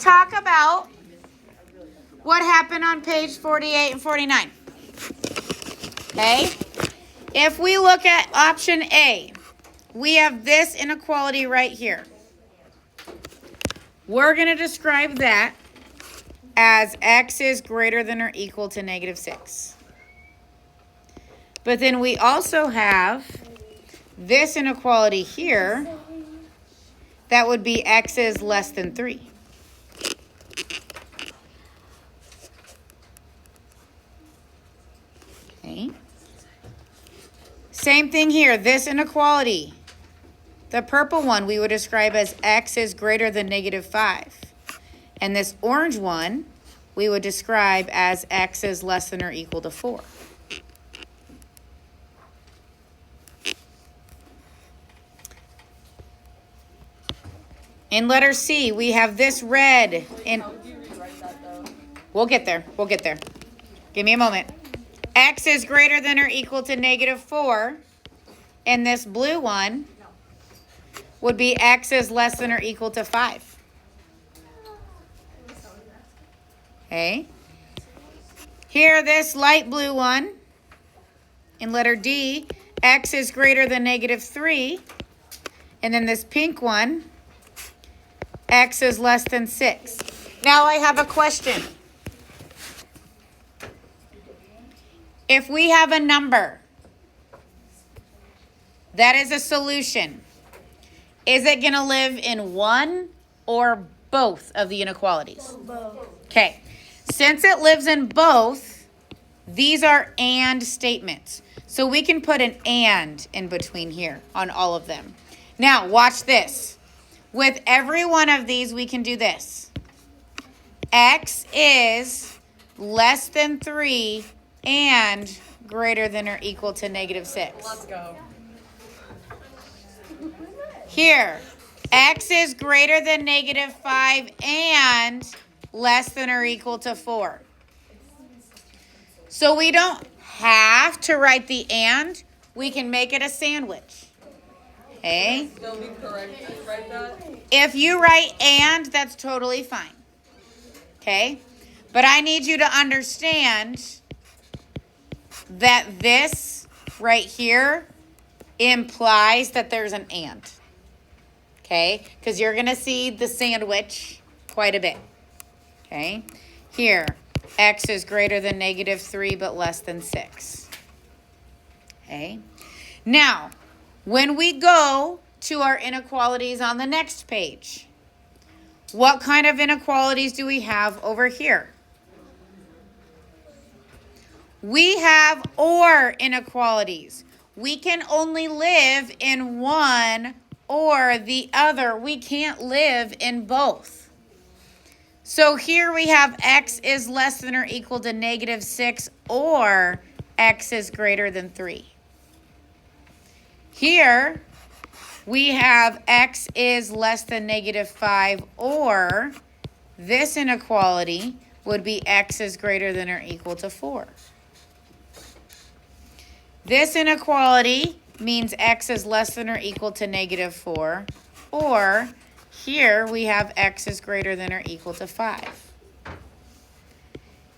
talk about what happened on page 48 and 49. Okay? If we look at option A, we have this inequality right here. We're going to describe that as x is greater than or equal to negative 6. But then we also have this inequality here that would be x is less than 3. Okay. Same thing here, this inequality. The purple one we would describe as x is greater than negative 5. And this orange one we would describe as x is less than or equal to 4. In letter C, we have this red. We'll get there. We'll get there. Give me a moment. X is greater than or equal to negative 4. And this blue one would be x is less than or equal to 5. Okay. Here, this light blue one, in letter D, x is greater than negative 3. And then this pink one, x is less than 6. Now I have a question. If we have a number that is a solution, is it going to live in one or both of the inequalities? Both. Okay. Since it lives in both, these are and statements. So we can put an and in between here on all of them. Now, watch this. With every one of these, we can do this. X is less than 3 and greater than or equal to negative 6. Let's go. Here, x is greater than negative 5 and less than or equal to 4. So we don't have to write the and. We can make it a sandwich. Okay? Still be correct to write that? If you write and, that's totally fine. Okay? But I need you to understand that this right here implies that there's an and. Okay? Because you're going to see the sandwich quite a bit. Okay? Here, x is greater than negative 3 but less than 6. Okay? Now, when we go to our inequalities on the next page, what kind of inequalities do we have over here? We have or inequalities. We can only live in one or the other. We can't live in both. So here we have x is less than or equal to negative 6 or x is greater than 3. Here we have x is less than negative 5 or this inequality would be x is greater than or equal to 4. This inequality means x is less than or equal to negative 4, or here we have x is greater than or equal to 5.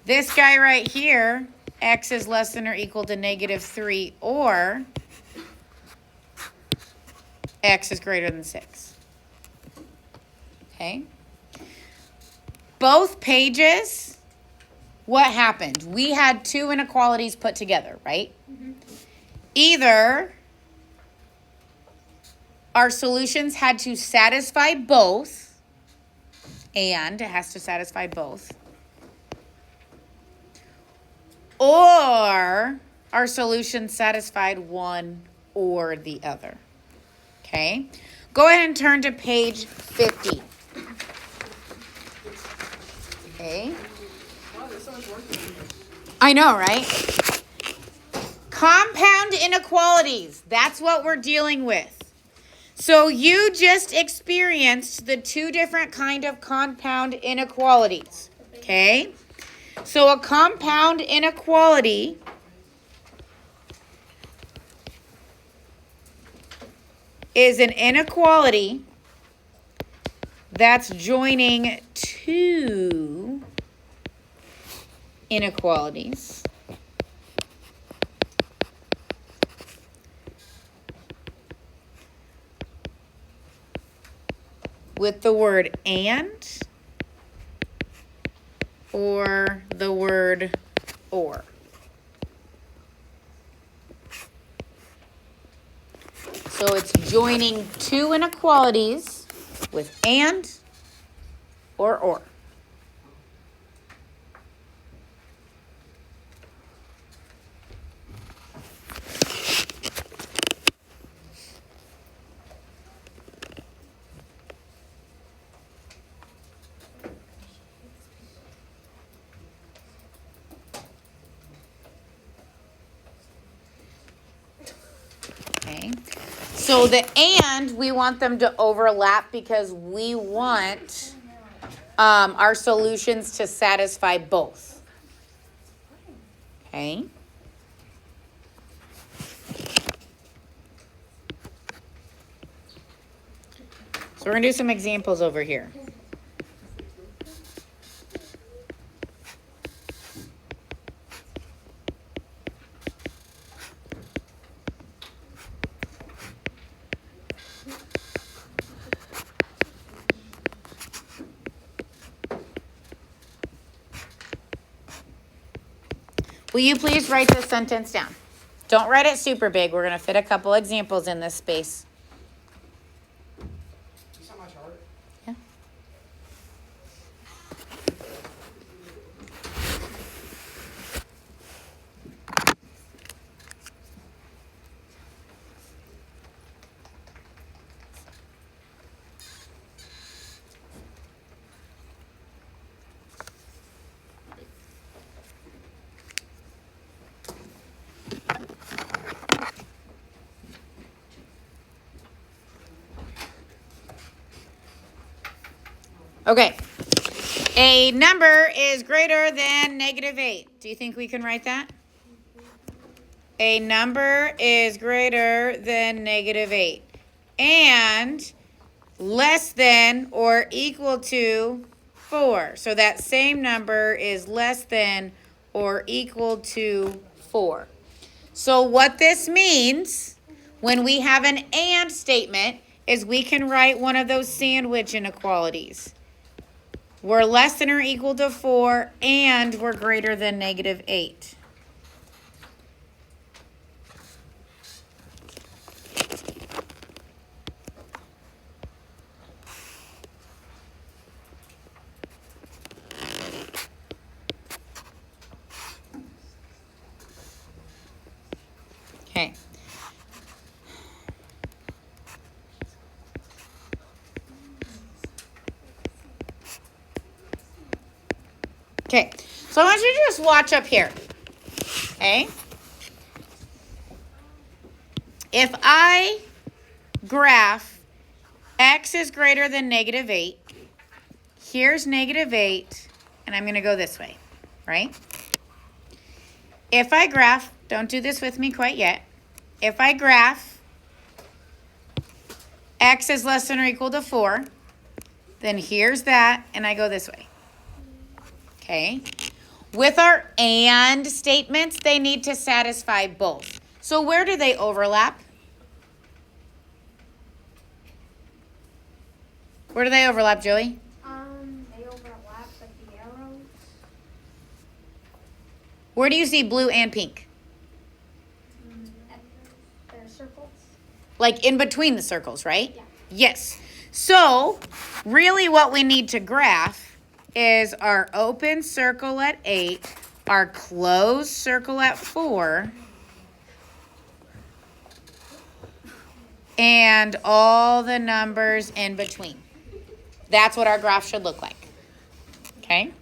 This guy right here, x is less than or equal to negative 3, or x is greater than 6. Okay? Both pages, what happened? We had two inequalities put together, right? Mm-hmm. Either our solutions had to satisfy both, and it has to satisfy both, or our solution satisfied one or the other. Okay? Go ahead and turn to page 50. Okay? Wow, there's so much work to do. I know, right? Compound inequalities. That's what we're dealing with. So you just experienced the two different kind of compound inequalities. Okay? So a compound inequality is an inequality that's joining two inequalities. With the word and or the word or. So it's joining two inequalities with and or. Okay. So the and, we want them to overlap because we want our solutions to satisfy both. Okay. So we're going to do some examples over here. Will you please write this sentence down? Don't write it super big. We're going to fit a couple examples in this space. Yeah. Okay. A number is greater than -8. Do you think we can write that? A number is greater than -8 and less than or equal to 4. So that same number is less than or equal to 4. So what this means when we have an and statement is we can write one of those sandwich inequalities. We're less than or equal to 4 and we're greater than -8. Okay. Okay, so I want you to just watch up here, okay? If I graph x is greater than -8, here's -8, and I'm going to go this way, right? If I graph, don't do this with me quite yet. If I graph x is less than or equal to 4, then here's that, and I go this way. Okay? With our and statements, they need to satisfy both. So where do they overlap? Where do they overlap, Joey? They overlap with the arrows. Where do you see blue and pink? They're circles. Like in between the circles, right? Yeah. Yes. So really what we need to graph is our open circle at 8, our closed circle at 4, and all the numbers in between. That's what our graph should look like. Okay?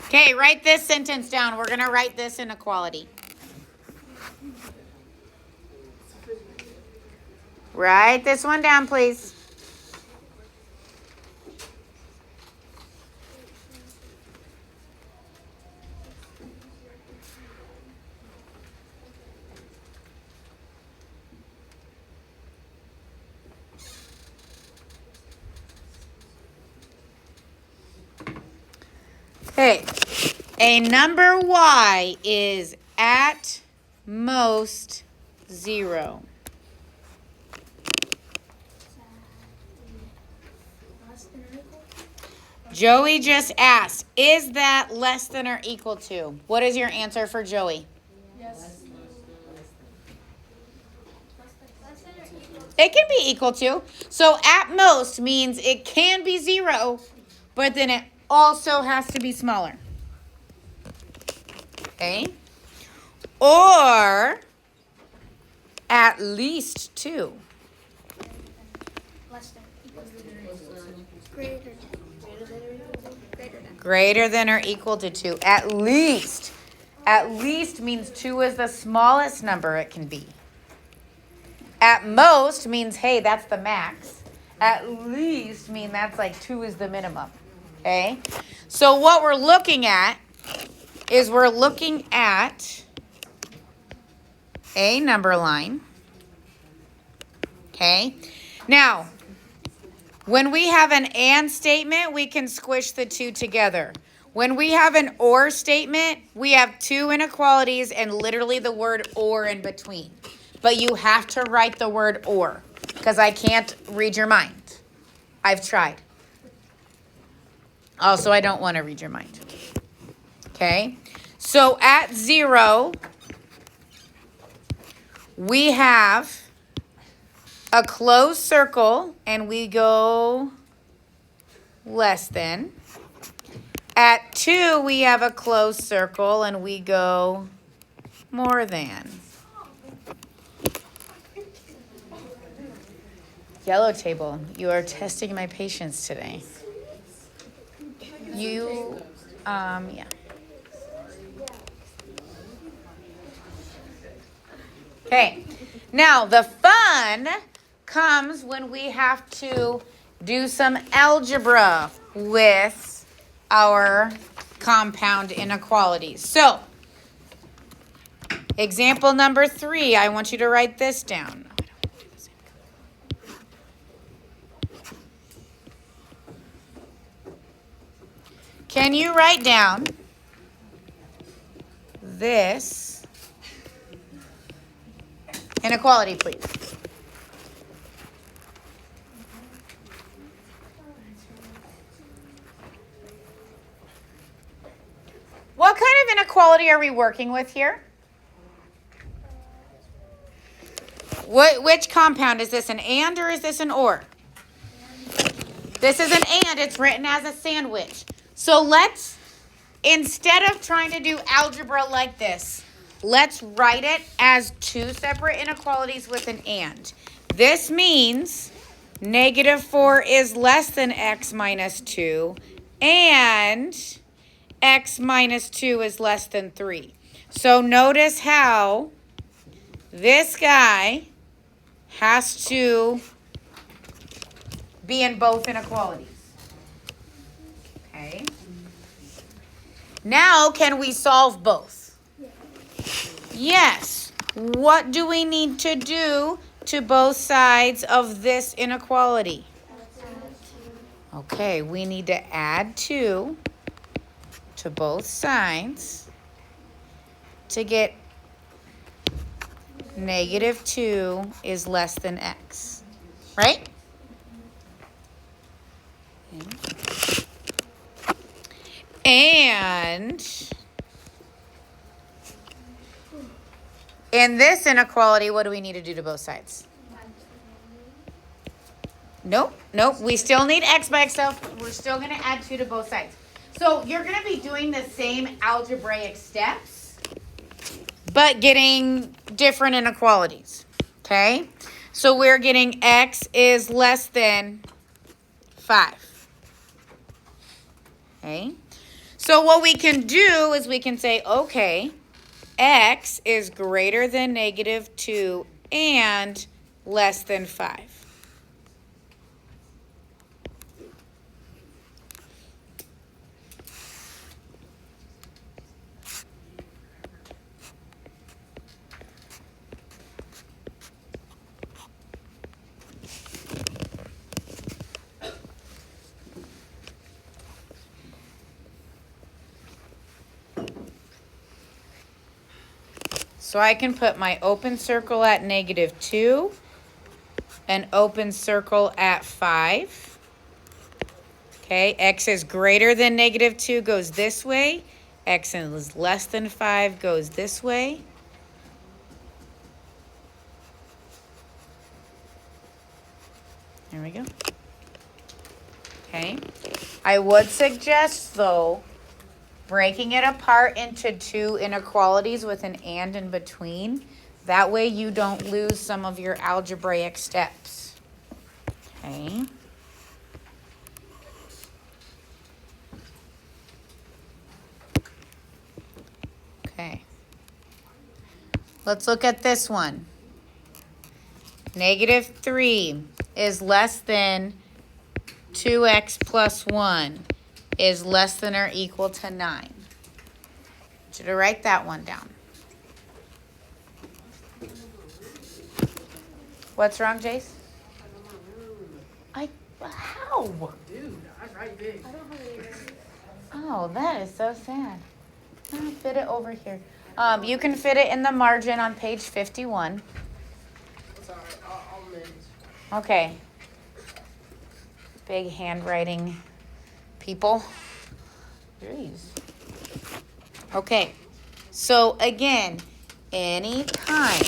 Okay, write this sentence down. We're going to write this inequality. Write this one down, please. Okay, a number y is at most 0. Less than or equal? Joey just asked, is that less than or equal to? What is your answer for Joey? Yes. Less than or equal to? It can be equal to. So at most means it can be 0, but then it also has to be smaller. Okay? Or at least 2. Less than. Equal to. Greater than. Greater than or equal to 2. At least. At least means 2 is the smallest number it can be. At most means, hey, that's the max. At least means that's like 2 is the minimum. Okay? So what we're looking at is we're looking at a number line. Okay? Now, when we have an and statement, we can squish the two together. When we have an or statement, we have two inequalities and literally the word or in between. But you have to write the word or because I can't read your mind. I've tried. Also, I don't want to read your mind. Okay? So at 0, we have a closed circle and we go less than. At 2, we have a closed circle and we go more than. Yellow table, you are testing my patience today. Yeah. Okay, now the fun comes when we have to do some algebra with our compound inequalities. So, example number 3, I want you to write this down. Can you write down this inequality, please? What kind of inequality are we working with here? Which compound? Is this an and or is this an or? This is an and. It's written as a sandwich. So let's, instead of trying to do algebra like this, let's write it as two separate inequalities with an and. This means -4 is less than x minus 2 and x minus 2 is less than 3. So notice how this guy has to be in both inequalities. Okay. Now, can we solve both? Yes. What do we need to do to both sides of this inequality? Okay, we need to add 2 to both sides to get -2 is less than x, right? And in this inequality, what do we need to do to both sides? Nope. We still need x by itself. We're still going to add 2 to both sides. So you're going to be doing the same algebraic steps, but getting different inequalities. Okay? So we're getting x is less than 5. Okay? So what we can do is we can say, okay, x is greater than negative 2 and less than 5. So I can put my open circle at negative 2, an open circle at 5. Okay, x is greater than negative 2 goes this way. X is less than 5 goes this way. There we go. Okay, I would suggest, though, breaking it apart into two inequalities with an and in between. That way you don't lose some of your algebraic steps. Okay. Okay. Let's look at this one. Negative 3 is less than 2x plus 1 is less than or equal to 9. I want you to write that one down. What's wrong, Jace? How? Dude, I write big. Oh, that is so sad. I'll fit it over here. You can fit it in the margin on page 51. It's alright. I'll manage. Okay. Big handwriting people. Jeez. Okay. So again, anytime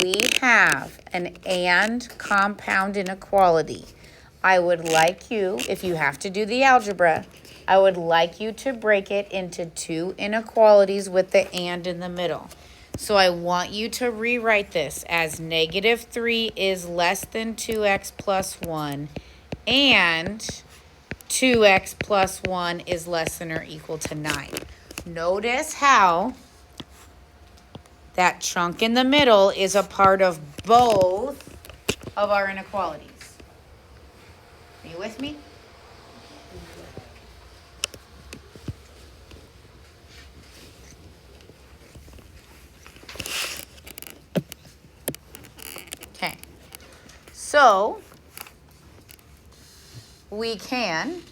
we have an and compound inequality, I would like you, if you have to do the algebra, I would like you to break it into two inequalities with the and in the middle. So I want you to rewrite this as negative 3 is less than 2x plus 1 and 2x plus 1 is less than or equal to 9. Notice how that chunk in the middle is a part of both of our inequalities. Are you with me? Okay. So we can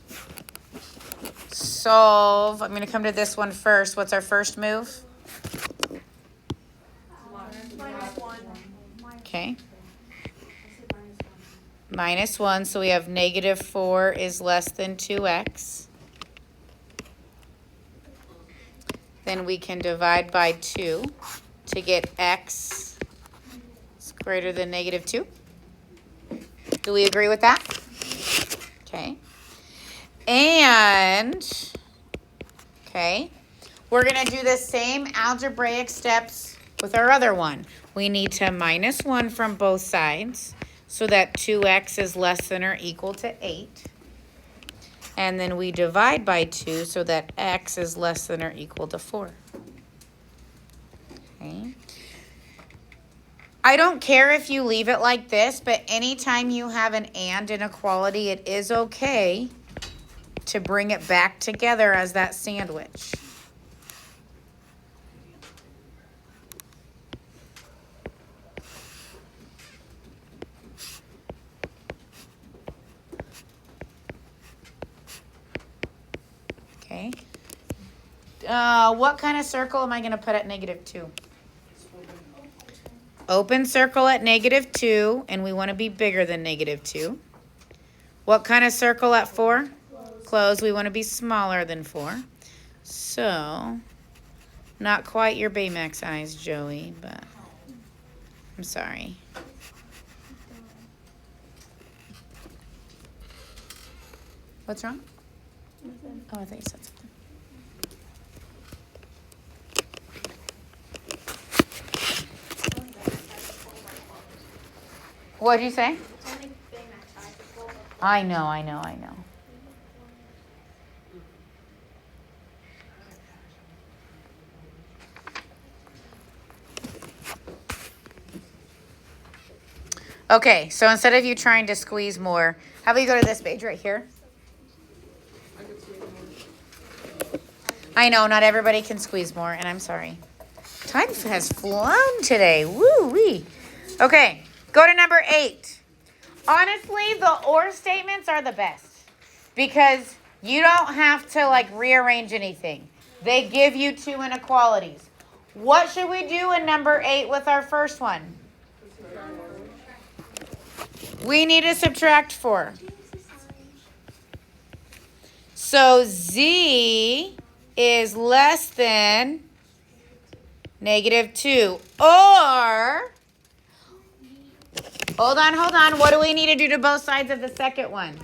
solve. I'm going to come to this one first. What's our first move? Okay. Minus 1, so we have negative 4 is less than 2x. Then we can divide by 2 to get x is greater than negative 2. Do we agree with that? Okay. And, okay, we're going to do the same algebraic steps with our other one. We need to minus 1 from both sides so that 2x is less than or equal to 8. And then we divide by 2 so that x is less than or equal to 4. Okay. I don't care if you leave it like this, but anytime you have an and inequality, it is okay to bring it back together as that sandwich. Okay. What kind of circle am I going to put at negative 2? Open circle at negative 2, and we want to be bigger than negative 2. What kind of circle at 4? Closed. We want to be smaller than 4. So, not quite your Baymax size, Joey, but I'm sorry. What's wrong? Oh, I thought you said something. What did you say? I know. Okay, so instead of you trying to squeeze more, how about you go to this page right here? I can see it more. I know, not everybody can squeeze more, and I'm sorry. Time has flown today. Woo-wee. Okay, go to number 8. Honestly, the or statements are the best because you don't have to like rearrange anything. They give you 2 inequalities. What should we do in number 8 with our first one? We need to subtract 4. So Z is less than -2. Or, hold on. What do we need to do to both sides of the second one?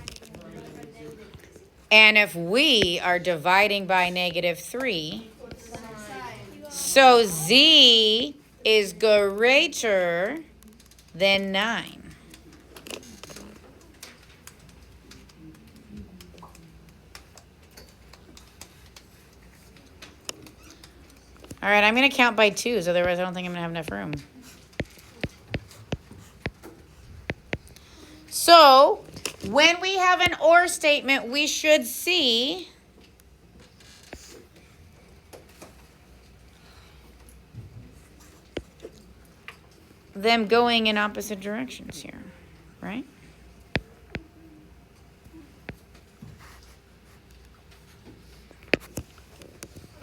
And if we are dividing by -3, so Z is greater than 9. All right, I'm going to count by 2s, otherwise I don't think I'm going to have enough room. So, when we have an or statement, we should see them going in opposite directions here, right?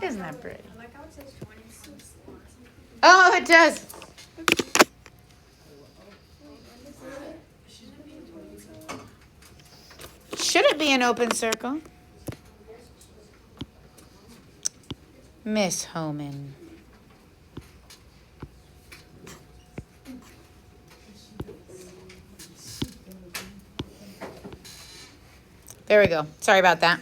Isn't that pretty? I like how it says 26. Oh, it does. Should it be an open circle? Miss Homan. There we go. Sorry about that.